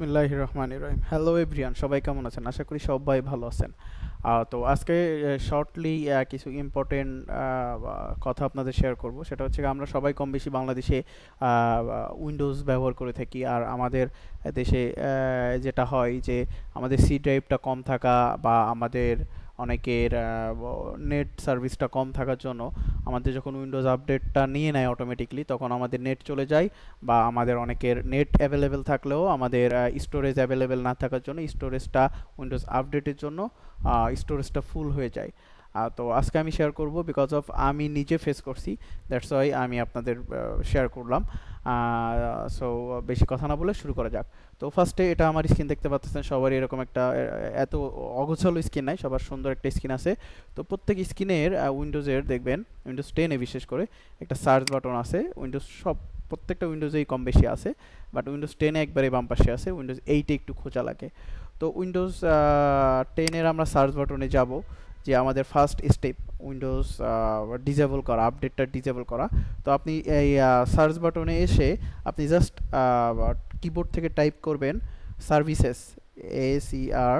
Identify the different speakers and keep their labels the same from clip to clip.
Speaker 1: বিসমিল্লাহির রহমানির রহিম। Hello everyone, সবাই কেমন আছেন? আশা করি সবাই ভালো আছেন। তো আজকে শর্টলি কিছু ইম্পর্টেন্ট কথা আপনাদের শেয়ার করব। সেটা হচ্ছে আমরা সবাই কম বেশি বাংলাদেশে উইন্ডোজ ব্যবহার করে থাকি। আর আমাদের দেশে যেটা হয় যে আমাদের সি ড্রাইভটা কম থাকা বা আমাদের অনেকের নেট সার্ভিসটা কম থাকার জন্য আমাদের যখন উইন্ডোজ আপডেটটা নিয়ে নেয় অটোমেটিকলি, তখন আমাদের নেট চলে যায় বা আমাদের অনেকের নেট অ্যাভেলেবেল থাকলেও আমাদের স্টোরেজ অ্যাভেলেবেল না থাকার জন্য স্টোরেজটা উইন্ডোজ আপডেটের জন্য স্টোরেজটা ফুল হয়ে যায়। তো আজকে আমি শেয়ার করব বিকজ অফ আমি নিজে ফেস করছি, দ্যাটস ওয়াই আমি আপনাদের শেয়ার করলাম। সো বেশি কথা না বলে শুরু করা যাক। তো ফার্স্টে এটা আমার স্ক্রিন দেখতে পাচ্ছেন, সবারই এরকম একটা এত অগোছালো স্ক্রিন নাই, সবার সুন্দর একটা স্ক্রিন আছে। তো প্রত্যেক স্ক্রিনের উইন্ডোজের দেখবেন, উইন্ডোজ 10-এ বিশেষ করে একটা সার্চ বাটন আছে। উইন্ডোজ প্রত্যেকটা উইন্ডোজেই কম বেশি আছে, বাট উইন্ডোজ 10-এ একবারে বাম পাশে আছে, উইন্ডোজ 8-এ একটু খোঁজা লাগে। তো উইন্ডোজ 10-এর আমরা সার্চ বাটনে যাব, যে আমাদের ফার্স্ট স্টেপ উইন্ডোজ ডিসেবল করা, আপডেটটা ডিসেবল করা। তো আপনি এই সার্চ বাটনে এসে আপনি জাস্ট কিবোর্ড থেকে টাইপ করবেন সার্ভিসেস, ACR।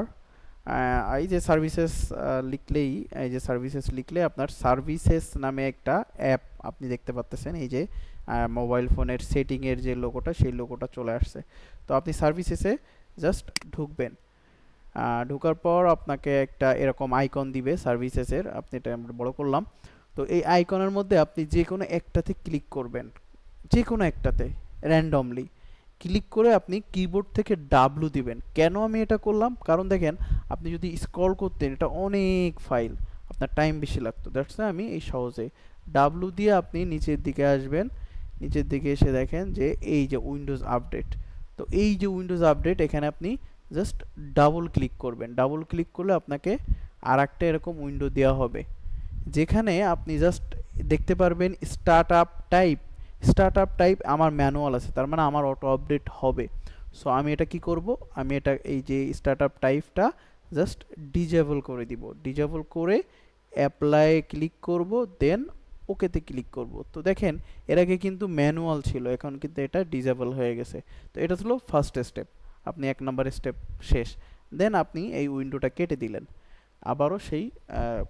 Speaker 1: এই যে সার্ভিসেস লিখলেই, এই যে সার্ভিসেস লিখলে আপনার সার্ভিসেস নামে একটা অ্যাপ আপনি দেখতে পাচ্ছেন। এই যে মোবাইল ফোনের সেটিংয়ের যে লোগোটা, সেই লোগোটা চলে আসছে। তো আপনি সার্ভিসেসে জাস্ট ঢুকবেন। ঢোকার পর আপনাকে একটা এরকম আইকন দিবে সার্ভিসেসের, আপনি এটা আমরা বড় করলাম। তো এই আইকনের মধ্যে আপনি যে কোনো একটাতে ক্লিক করবেন, যে কোনো একটাতে র্যান্ডমলি ক্লিক করে আপনি কিবোর্ড থেকে ডাব্লু দিবেন। কেন আমি এটা করলাম? কারণ দেখেন, আপনি যদি স্ক্রল করতেন এটা অনেক ফাইল, আপনার টাইম বেশি লাগতো। দ্যাটস আমি এই সহজে ডাব্লু দিয়ে আপনি নিচের দিকে আসবেন। নিচের দিকে এসে দেখেন যে এই যে উইন্ডোজ আপডেট। তো এই যে উইন্ডোজ আপডেট, এখানে আপনি জাস্ট ডাবল ক্লিক করবেন। ডাবল ক্লিক করলে আপনাকে আর একটা এরকম উইন্ডো দেওয়া হবে, যেখানে আপনি জাস্ট দেখতে পারবেন স্টার্ট আপ টাইপ আমার ম্যানুয়াল আছে, তার মানে আমার অটো আপডেট হবে। সো আমি এটা কি করব, আমি এটা এই যে স্টার্ট আপ টাইপটা জাস্ট ডিজেবল করে দিব। ডিজেবল করে অ্যাপ্লাই ক্লিক করব, দেন ওকেতে ক্লিক করব। তো দেখেন, এর আগে কিন্তু ম্যানুয়াল ছিল, এখন কিন্তু এটা ডিজেবল হয়ে গেছে। তো এটা ছিল ফার্স্ট স্টেপ, আপনি 1 নম্বর স্টেপ শেষ। দেন আপনি এই উইন্ডোটা কেটে দিলেন। আবারও সেই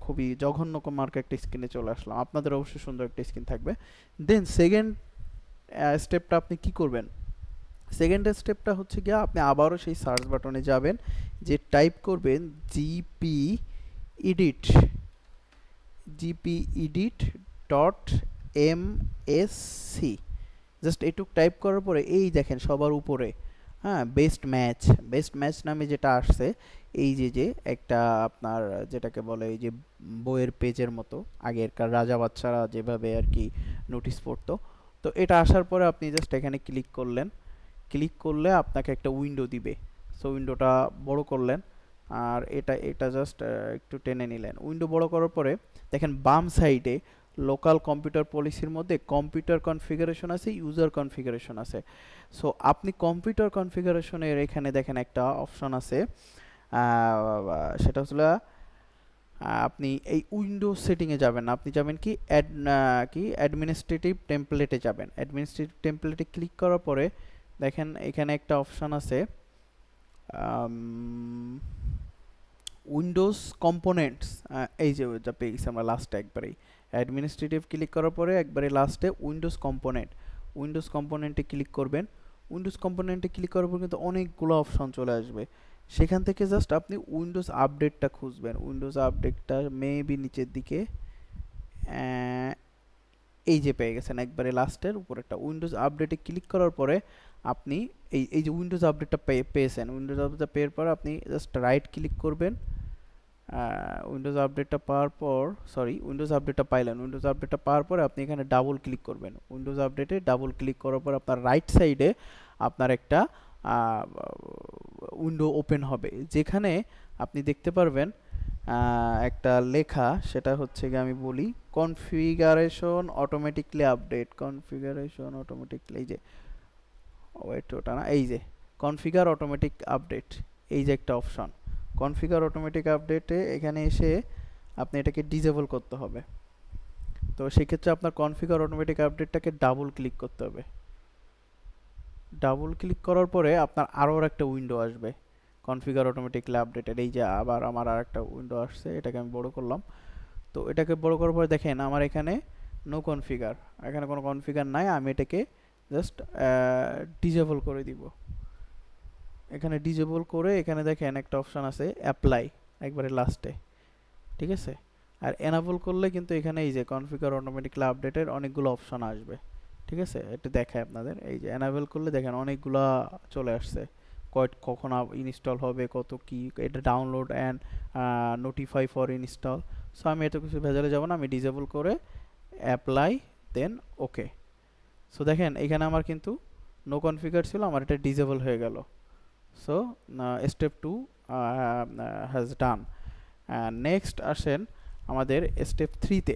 Speaker 1: খুবই জঘন্য মার্কা একটা স্ক্রিনে চলে আসলাম। আপনাদের অবশ্যই সুন্দর একটা স্ক্রিন থাকবে। দেন সেকেন্ড স্টেপটা আপনি কি করবেন? সেকেন্ড স্টেপটা হচ্ছে গিয়ে আপনি আবারও সেই সার্চ বাটনে যাবেন, যে টাইপ করবেন gpedit.msc। জাস্ট এটুক টাইপ করার পরে এই দেখেন সবার উপরে, হ্যাঁ, বেস্ট ম্যাচ নামে যেটা আসছে, এই যে একটা আপনার যেটাকে বলে এই যে বইয়ের পেজের মতো, আগেরকার রাজা বাচ্চারা যেভাবে আর কি নোটিশ পড়তো। তো এটা আসার পরে আপনি জাস্ট এখানে ক্লিক করলেন। ক্লিক করলে আপনাকে একটা উইন্ডো দিবে। সো উইন্ডোটা বড় করলেন, আর এটা জাস্ট একটু টেনে নিলেন। উইন্ডো বড় করার পরে দেখেন বাম সাইডে লোকাল কম্পিউটার পলিসির মধ্যে কম্পিউটার কনফিগারেশন আছে, ইউজার কনফিগারেশন আছে। সো আপনি কম্পিউটার কনফিগারেশনের এখানে দেখেন একটা অপশন আছে, সেটা হচ্ছে আপনি এই উইন্ডোজ সেটিংয়ে যাবেন না, আপনি যাবেন কি অ্যাডমিনিস্ট্রেটিভ টেমপ্লেটে যাবেন। অ্যাডমিনিস্ট্রেটিভ টেমপ্লেটে ক্লিক করার পরে দেখেন এখানে একটা অপশন আছে উইন্ডোজ কম্পোনেন্টস। এই যে ওইটা পেয়ে গেছি আমরা লাস্টে একবারেই। অ্যাডমিনিস্ট্রেটিভ ক্লিক করার পরে একবারে লাস্টে উইন্ডোজ কম্পোনেন্টে ক্লিক করবেন। উইন্ডোজ কম্পোনেন্টে ক্লিক করার পর কিন্তু অনেকগুলো অপশন চলে আসবে। সেখান থেকে জাস্ট আপনি উইন্ডোজ আপডেটটা খুঁজবেন। উইন্ডোজ আপডেটটা মেবি নিচের দিকে, এই যে পেয়ে গেছেন একবারে লাস্টের উপরেরটা। উইন্ডোজ আপডেটে ক্লিক করার পরে আপনি এই যে উইন্ডোজ আপডেটটা পেয়েছেন, উইন্ডোজ আপডেটটা পেয়ের পর আপনি জাস্ট রাইট ক্লিক করবেন। উইন্ডোজ আপডেটটা পাওয়ার পর, উইন্ডোজ আপডেটটা পাইলেন, উইন্ডোজ আপডেটটা পাওয়ার পরে আপনি এখানে ডাবল ক্লিক করবেন। উইন্ডোজ আপডেটে ডাবল ক্লিক করার পর আপনার রাইট সাইডে আপনার একটা উইন্ডো ওপেন হবে, যেখানে আপনি দেখতে পারবেন একটা লেখা, সেটা হচ্ছে গিয়ে আমি বলি কনফিগারেশন অটোমেটিকলি আপডেট। এই যে ওটা না, এই যে কনফিগার অটোমেটিক আপডেট, এই যে একটা অপশন কনফিগার অটোমেটিক আপডেটে, এখানে এসে আপনি এটাকে ডিসেবল করতে হবে। তো সেক্ষেত্রে আপনার কনফিগার অটোমেটিক আপডেটটাকে ডাবল ক্লিক করতে হবে। ডাবল ক্লিক করার পরে আপনার আরও একটা উইন্ডো আসবে, কনফিগার অটোমেটিকলি আপডেটেড। এই যে আবার আমার আর একটা উইন্ডো আসছে, এটাকে আমি বড় করলাম। তো এটাকে বড় করার পরে দেখেন আমার এখানে নো কনফিগার, এখানে কোনো কনফিগার নাই। আমি এটাকে জাস্ট ডিজেবল করে দিব। এখানে ডিজেবল করে এখানে দেখেন একটা অপশান আছে অ্যাপ্লাই, একবারে লাস্টে, ঠিক আছে। আর এনাবল করলে কিন্তু এখানে এই যে কনফিগার অটোমেটিকলি আপডেটের অনেকগুলো অপশন আসবে, ঠিক আছে। এটা দেখায় আপনাদের, এই যে এনাবল করলে দেখেন অনেকগুলা চলে আসছে, কখন ইনস্টল হবে, কত কি, এটা download and notify for install. So আমি এত কিছু ভেজালে যাব না, আমি ডিজেবল করে অ্যাপ্লাই দেন ওকে। সো দেখেন এখানে আমার কিন্তু নো কনফিগার ছিল, আমার এটা ডিজেবল হয়ে গেল। So step 2 has done. Next আসেন আমাদের স্টেপ 3-তে।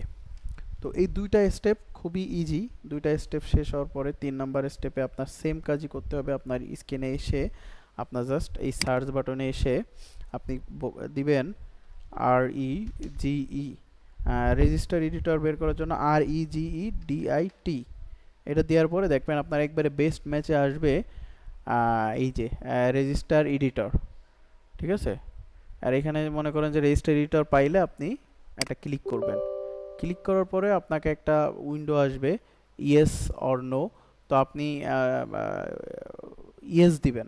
Speaker 1: তো এই দুইটা স্টেপ খুবই ইজি। দুইটা স্টেপ শেষ হওয়ার পরে 3 নাম্বার স্টেপে আপনার সেম কাজই করতে হবে। আপনার স্ক্রিনে এসে আপনার জাস্ট এই সার্চ বাটনে এসে আপনি দিবেন REGE, রেজিস্টার এডিটর বের করার জন্য REGEDIT। এটা দেওয়ার পরে দেখবেন আপনার একবারে বেস্ট ম্যাচে আসবে এই যে রেজিস্টার এডিটর, ঠিক আছে। আর এখানে মনে করেন যে রেজিস্টার এডিটর পাইলে আপনি একটা ক্লিক করবেন। ক্লিক করার পরে আপনাকে একটা উইন্ডো আসবে ইয়েস অর নো। তো আপনি ইয়েস দিবেন,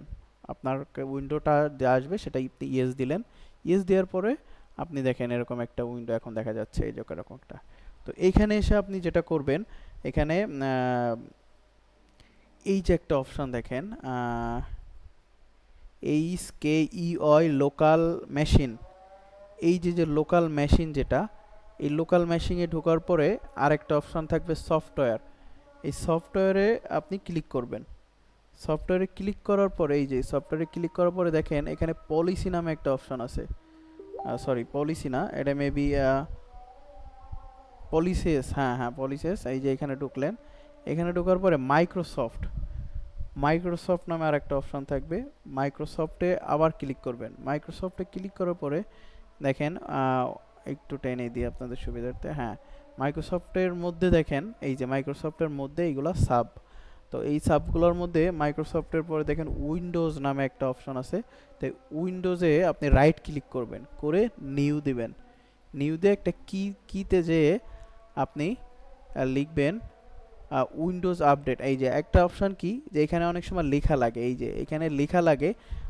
Speaker 1: আপনার উইন্ডোটা যা আসবে সেটা আপনি ইয়েস দিলেন। ইয়েস দেওয়ার পরে আপনি দেখেন এরকম একটা উইন্ডো এখন দেখা যাচ্ছে, এই যে এরকম একটা। তো এইখানে এসে আপনি যেটা করবেন, এখানে এই যে একটা অপশন দেখেন HKEOI লোকাল মেশিন, এই যে লোকাল মেশিন, যেটা এই লোকাল মেশিনে ঢোকার পরে আরেকটা অপশন থাকবে সফটওয়্যার। এই সফটওয়্যারে আপনি ক্লিক করবেন। সফটওয়্যারে ক্লিক করার পরে এই যে সফটওয়্যারে ক্লিক করার পরে দেখেন এখানে পলিসি নামে একটা অপশন আছে। সরি, পলিসি না, এটা মেবি পলিসেস। হ্যাঁ হ্যাঁ, পলিসেস। এই যে এখানে ঢুকলেন, এখানে ঢোকার পরে মাইক্রোসফট নামে আর একটা অপশন থাকবে। মাইক্রোসফটে আবার ক্লিক করবেন। মাইক্রোসফটে ক্লিক করার পরে দেখেন একটু টেনে দিই আপনাদের সুবিধার্থে। হ্যাঁ, মাইক্রোসফটের মধ্যে দেখেন এই যে মাইক্রোসফটের মধ্যে এইগুলা সাব। তো এই সাবগুলোর মধ্যে মাইক্রোসফটের পরে দেখেন উইন্ডোজ নামে একটা অপশন আছে। তো উইন্ডোজে আপনি রাইট ক্লিক করবেন, করে নিউ দিবেন। নিউ দিয়ে একটা কিতে যেয়ে আপনি লিখবেন উইন্ডোজ আপডেট। এই যে একটা অপশন কি, যে এখানে অনেক সময় লেখা লাগে, এই যে এখানে লেখা লাগে,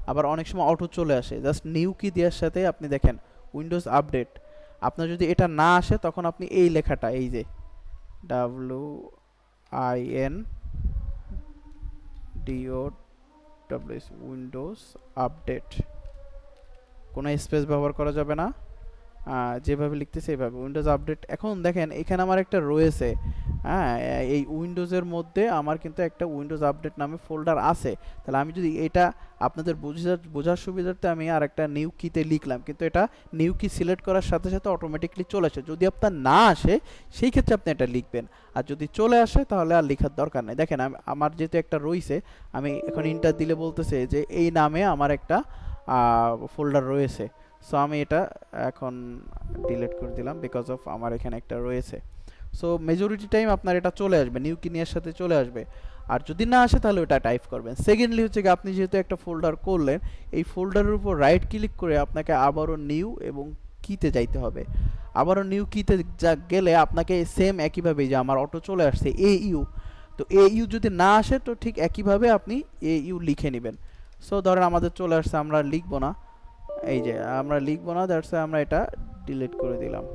Speaker 1: আবার অনেক সময় অটো চলে আসে। জাস্ট নিউ কি দেওয়ার সাথে আপনি দেখেন উইন্ডোজ আপডেট। আপনার যদি এটা না আসে তখন আপনি এই লেখাটা, এই যে WINDOWS উইন্ডোজ আপডেট, কোনো স্পেস ব্যবহার করা যাবে না, যেভাবে লিখতেছে এইভাবে উইন্ডোজ আপডেট। এখন দেখেন এখানে আমার একটা রয়েছে, হ্যাঁ, এই উইন্ডোজের মধ্যে আমার কিন্তু একটা উইন্ডোজ আপডেট নামে ফোল্ডার আছে। তাহলে আমি যদি এটা আপনাদের বোঝার সুবিধার্থে আমি আর একটা নিউ কিতে লিখলাম, কিন্তু এটা নিউ কি সিলেক্ট করার সাথে সাথে অটোমেটিকলি চলে আসে। যদি আপনার না আসে সেই ক্ষেত্রে আপনি এটা লিখবেন, আর যদি চলে আসে তাহলে আর লেখার দরকার নেই। দেখেন আমার যেহেতু একটা রয়েছে, আমি এখন ইন্টার দিলে বলতেছে যে এই নামে আমার একটা ফোল্ডার রয়েছে। সো আমি এটা এখন ডিলিট করে দিলাম, বিকজ অফ আমার এখানে একটা রয়েছে। সো মেজরিটি টাইম আপনার এটা চলে আসবে, নিউ কিনিয়ার সাথে চলে আসবে। আর যদি না আসে তাহলে ওটা টাইপ করবেন। সেকেন্ডলি হচ্ছে কি, আপনি যেহেতু একটা ফোল্ডার করলেন, এই ফোল্ডারের উপর রাইট ক্লিক করে আপনাকে আবারও নিউ এবং কিতে যাইতে হবে। আবারও নিউ কিতে গেলে আপনাকে সেম একইভাবে, যে আমার অটো চলে আসছে AU, তো AU যদি না আসে তো ঠিক একইভাবে আপনি AU লিখে নেবেন। সো ধরেন আমাদের চলে আসছে, আমরা লিখবো না, এই যে আমরা লিখবো না, দ্যাটস আমরা এটা ডিলিট করে দিলাম।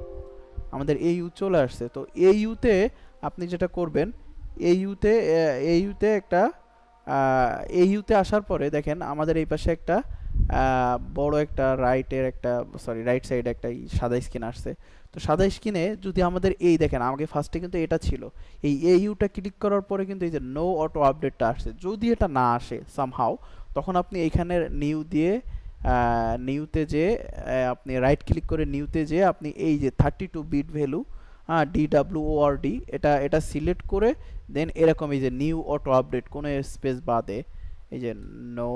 Speaker 1: আমাদের AU চলে আসছে। তো AU-তে আপনি যেটা করবেন, AU-তে একটা AU-তে আসার পরে দেখেন আমাদের এই পাশে একটা বড় একটা রাইট সাইডে একটা সাদা স্ক্রিন আসছে। তো সাদা স্ক্রিনে যদি আমাদের এই দেখেন, আমাকে ফার্স্টে কিন্তু এটা ছিল, এই AU-টা ক্লিক করার পরে কিন্তু এই যে নো অটো আপডেটটা আসছে। যদি এটা না আসে সামহাও, তখন আপনি এইখানের নিউতে যে আপনি রাইট ক্লিক করে নিউতে যে আপনি এই যে 32 বিট ভ্যালু DWORD এটা সিলেক্ট করে দেন এরকম এই যে নিউ অটো আপডেট কোনো স্পেস বাদে এই যে নো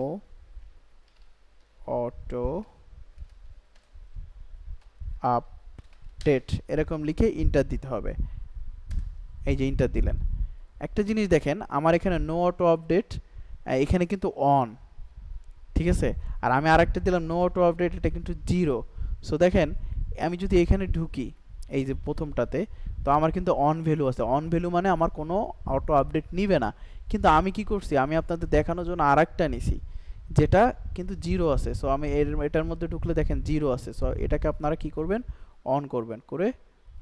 Speaker 1: অটো আপডেট এরকম লিখে ইন্টার দিতে হবে। এই যে ইন্টার দিলেন, একটা জিনিস দেখেন আমার এখানে নো অটো আপডেট এখানে কিন্তু অন, ঠিক আছে। আর আমি আরেকটা দিলাম নো অটো আপডেট, এটা কিন্তু 0। সো দেখেন আমি যদি এখানে ঢুকি এই যে প্রথমটাতে, তো আমার কিন্তু অন ভ্যালু আছে। অন ভ্যালু মানে আমার কোনো অটো আপডেট নিবে না। কিন্তু আমি কি করছি, আমি আপনাদের দেখানোর জন্য আরেকটা নিছি যেটা কিন্তু 0 আছে। সো আমি এটার মধ্যে ঢুকলে দেখেন 0 আছে। সো এটাকে আপনারা কি করবেন, অন করবেন, করে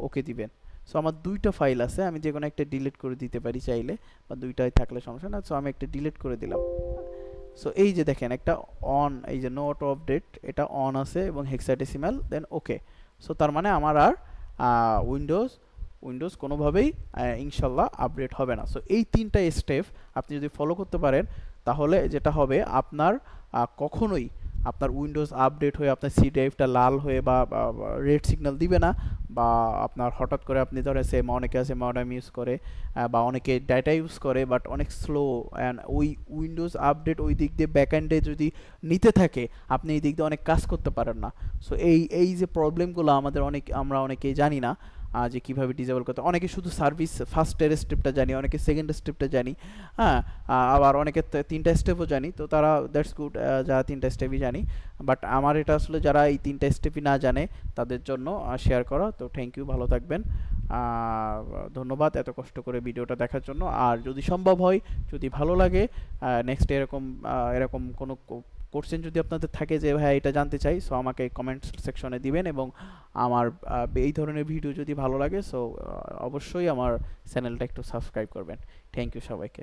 Speaker 1: ওকে দিবেন। সো আমার দুইটা ফাইল আছে, আমি যে কোনো একটা ডিলিট করে দিতে পারি চাইলে, বা দুইটাই থাকলে সমস্যা না। সো আমি একটা ডিলিট করে দিলাম। সো এই যে দেখেন একটা অন, এই যে নো অটো আপডেট এটা অন আছে এবং হেক্সাডেসিমাল, দেন ওকে। সো তার মানে আমার আর উইন্ডোজ কোনোভাবেই ইনশাল্লাহ আপডেট হবে না। সো এই তিনটা স্টেপ আপনি যদি ফলো করতে পারেন, তাহলে যেটা হবে আপনার কখনোই আপনার উইন্ডোজ আপডেট হয়ে আপনার সি ড্রাইভটা লাল হয়ে বা রেড সিগন্যাল দিবে না, বা আপনার হঠাৎ করে আপনি ধরেন সেম, অনেকে আছে মডার্ন ইউজ করে বা অনেকে ডাটা ইউজ করে বাট অনেক স্লো, অ্যান্ড ওই উইন্ডোজ আপডেট ওই দিক দিয়ে ব্যাকএন্ডে যদি নিতে থাকে, আপনি এই দিক দিয়ে অনেক কাজ করতে পারেন না। সো এই যে প্রবলেমগুলো আমরা অনেকেই জানি না যে কীভাবে ডিসেবল করতে। অনেকে শুধু সার্ভিস ফার্স্টের স্টেপটা জানি, অনেকে সেকেন্ড স্টেপটা জানি, হ্যাঁ, আবার অনেকে তিনটা স্টেপও জানি। তো তারা দ্যাটস গুড, যারা তিনটা স্টেপই জানি। বাট আমার এটা আসলে যারা এই তিনটা স্টেপই না জানে তাদের জন্য শেয়ার করা। তো থ্যাংক ইউ, ভালো থাকবেন, ধন্যবাদ এত কষ্ট করে ভিডিওটা দেখার জন্য। আর যদি সম্ভব হয়, যদি ভালো লাগে, নেক্সট এরকম কোনো কোশ্চেন যদি আপনাদের থাকে যে ভাই এটা জানতে চাই, সো আমাকে কমেন্ট সেকশনে দিবেন। এবং আমার এই ধরনের ভিডিও যদি ভালো লাগে, সো অবশ্যই আমার চ্যানেলটা একটু সাবস্ক্রাইব করবেন। থ্যাংক ইউ সবাইকে।